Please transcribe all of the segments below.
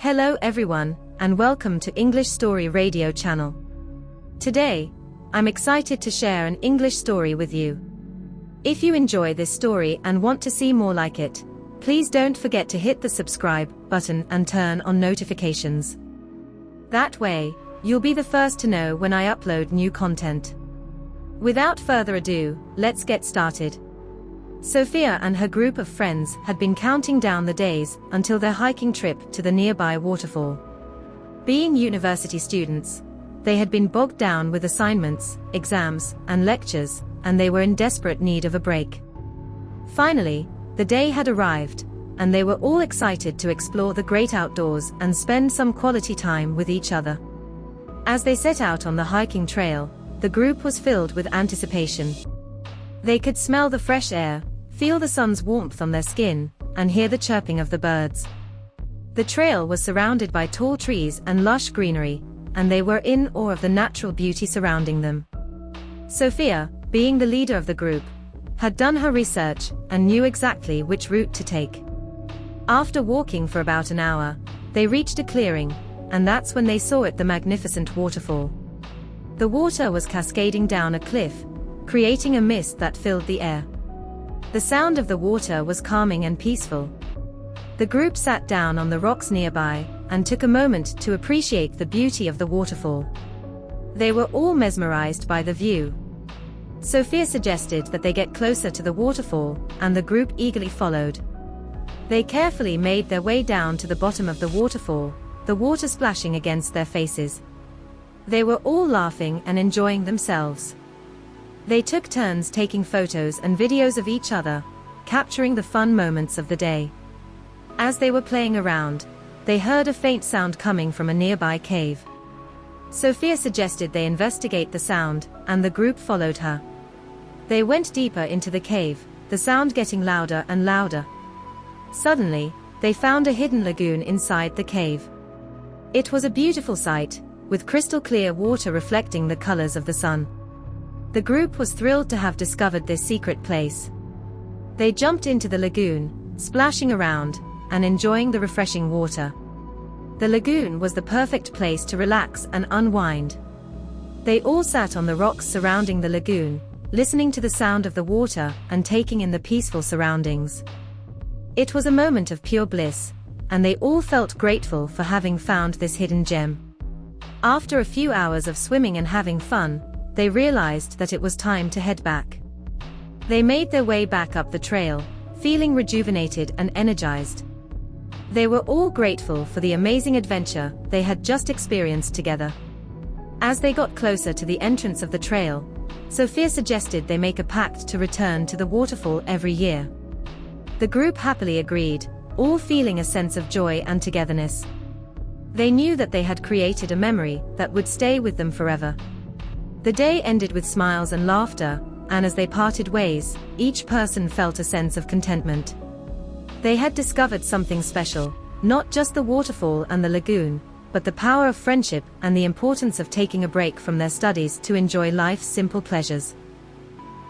Hello everyone, and welcome to English Story Radio channel. Today, I'm excited to share an English story with you. If you enjoy this story and want to see more like it, please don't forget to hit the subscribe button and turn on notifications. That way, you'll be the first to know when I upload new content. Without further ado, let's get started. Sophia and her group of friends had been counting down the days until their hiking trip to the nearby waterfall. Being university students, they had been bogged down with assignments, exams, and lectures, and they were in desperate need of a break. Finally, the day had arrived, and they were all excited to explore the great outdoors and spend some quality time with each other. As they set out on the hiking trail, the group was filled with anticipation. They could smell the fresh air, feel the sun's warmth on their skin, and hear the chirping of the birds. The trail was surrounded by tall trees and lush greenery, and they were in awe of the natural beauty surrounding them. Sophia, being the leader of the group, had done her research and knew exactly which route to take. After walking for about an hour, they reached a clearing, and that's when they saw the magnificent waterfall. The water was cascading down a cliff, creating a mist that filled the air. The sound of the water was calming and peaceful. The group sat down on the rocks nearby and took a moment to appreciate the beauty of the waterfall. They were all mesmerized by the view. Sophia suggested that they get closer to the waterfall, and the group eagerly followed. They carefully made their way down to the bottom of the waterfall, the water splashing against their faces. They were all laughing and enjoying themselves. They took turns taking photos and videos of each other, capturing the fun moments of the day. As they were playing around, they heard a faint sound coming from a nearby cave. Sophia suggested they investigate the sound, and the group followed her. They went deeper into the cave, the sound getting louder and louder. Suddenly, they found a hidden lagoon inside the cave. It was a beautiful sight, with crystal clear water reflecting the colors of the sun. The group was thrilled to have discovered this secret place. They jumped into the lagoon, splashing around, and enjoying the refreshing water. The lagoon was the perfect place to relax and unwind. They all sat on the rocks surrounding the lagoon, listening to the sound of the water and taking in the peaceful surroundings. It was a moment of pure bliss, and they all felt grateful for having found this hidden gem. After a few hours of swimming and having fun, they realized that it was time to head back. They made their way back up the trail, feeling rejuvenated and energized. They were all grateful for the amazing adventure they had just experienced together. As they got closer to the entrance of the trail, Sophia suggested they make a pact to return to the waterfall every year. The group happily agreed, all feeling a sense of joy and togetherness. They knew that they had created a memory that would stay with them forever. The day ended with smiles and laughter, and as they parted ways, each person felt a sense of contentment. They had discovered something special, not just the waterfall and the lagoon, but the power of friendship and the importance of taking a break from their studies to enjoy life's simple pleasures.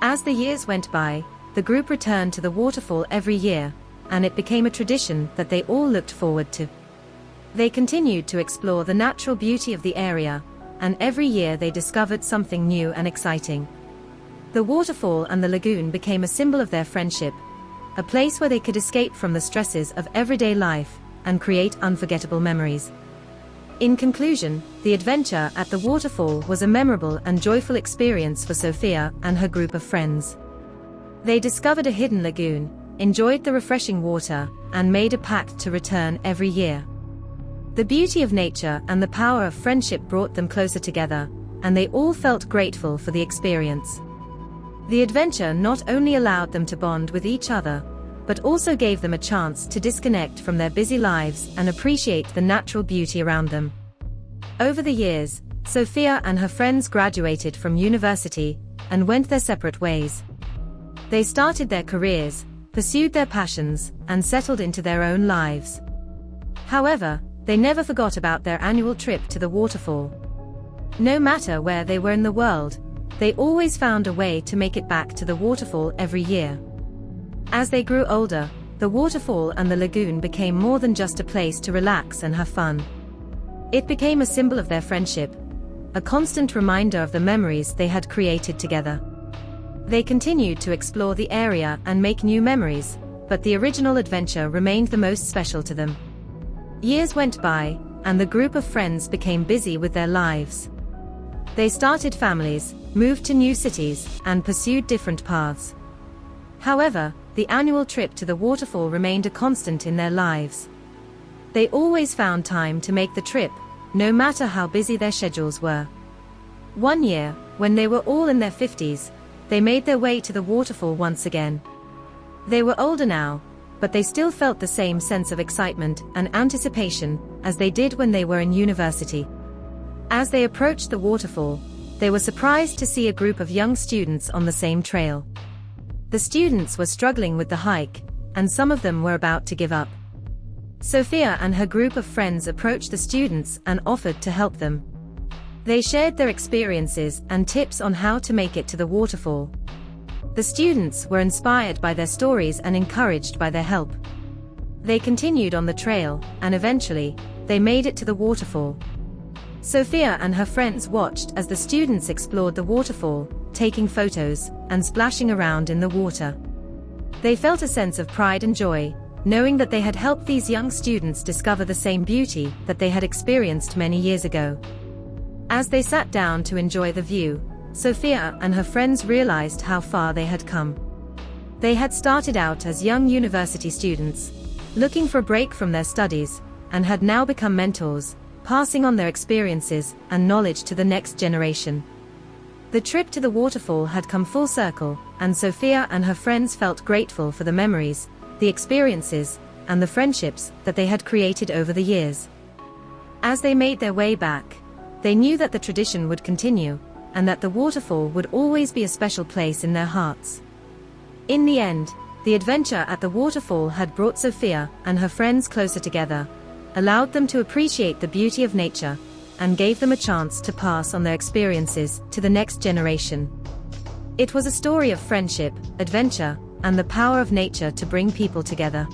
As the years went by, the group returned to the waterfall every year, and it became a tradition that they all looked forward to. They continued to explore the natural beauty of the area, and every year they discovered something new and exciting. The waterfall and the lagoon became a symbol of their friendship, a place where they could escape from the stresses of everyday life and create unforgettable memories. In conclusion, the adventure at the waterfall was a memorable and joyful experience for Sophia and her group of friends. They discovered a hidden lagoon, enjoyed the refreshing water, and made a pact to return every year. The beauty of nature and the power of friendship brought them closer together, and they all felt grateful for the experience. The adventure not only allowed them to bond with each other, but also gave them a chance to disconnect from their busy lives and appreciate the natural beauty around them. Over the years, Sophia and her friends graduated from university and went their separate ways. They started their careers, pursued their passions, and settled into their own lives. However, they never forgot about their annual trip to the waterfall. No matter where they were in the world, they always found a way to make it back to the waterfall every year. As they grew older, the the waterfall and the lagoon became more than just a place to relax and have fun. It became a symbol of their friendship, a constant reminder of the memories they had created together. They continued to explore the area and make new memories, but the original adventure remained the most special to them. Years went by, and the group of friends became busy with their lives. They started families, moved to new cities, and pursued different paths. However, the annual trip to the waterfall remained a constant in their lives. They always found time to make the trip, no matter how busy their schedules were. One year, when they were all in their 50s, they made their way to the waterfall once again. They were older now, but they still felt the same sense of excitement and anticipation as they did when they were in university. As they approached the waterfall, they were surprised to see a group of young students on the same trail. The students were struggling with the hike, and some of them were about to give up. Sophia and her group of friends approached the students and offered to help them. They shared their experiences and tips on how to make it to the waterfall. The students were inspired by their stories and encouraged by their help. They continued on the trail, and eventually, they made it to the waterfall. Sophia and her friends watched as the students explored the waterfall, taking photos and splashing around in the water. They felt a sense of pride and joy, knowing that they had helped these young students discover the same beauty that they had experienced many years ago. As they sat down to enjoy the view, Sophia and her friends realized how far they had come. They had started out as young university students, looking for a break from their studies, and had now become mentors, passing on their experiences and knowledge to the next generation. The trip to the waterfall had come full circle, and Sophia and her friends felt grateful for the memories, the experiences, and the friendships that they had created over the years. As they made their way back, they knew that the tradition would continue, and that the waterfall would always be a special place in their hearts. In the end, the adventure at the waterfall had brought Sophia and her friends closer together, allowed them to appreciate the beauty of nature, and gave them a chance to pass on their experiences to the next generation. It was a story of friendship, adventure, and the power of nature to bring people together.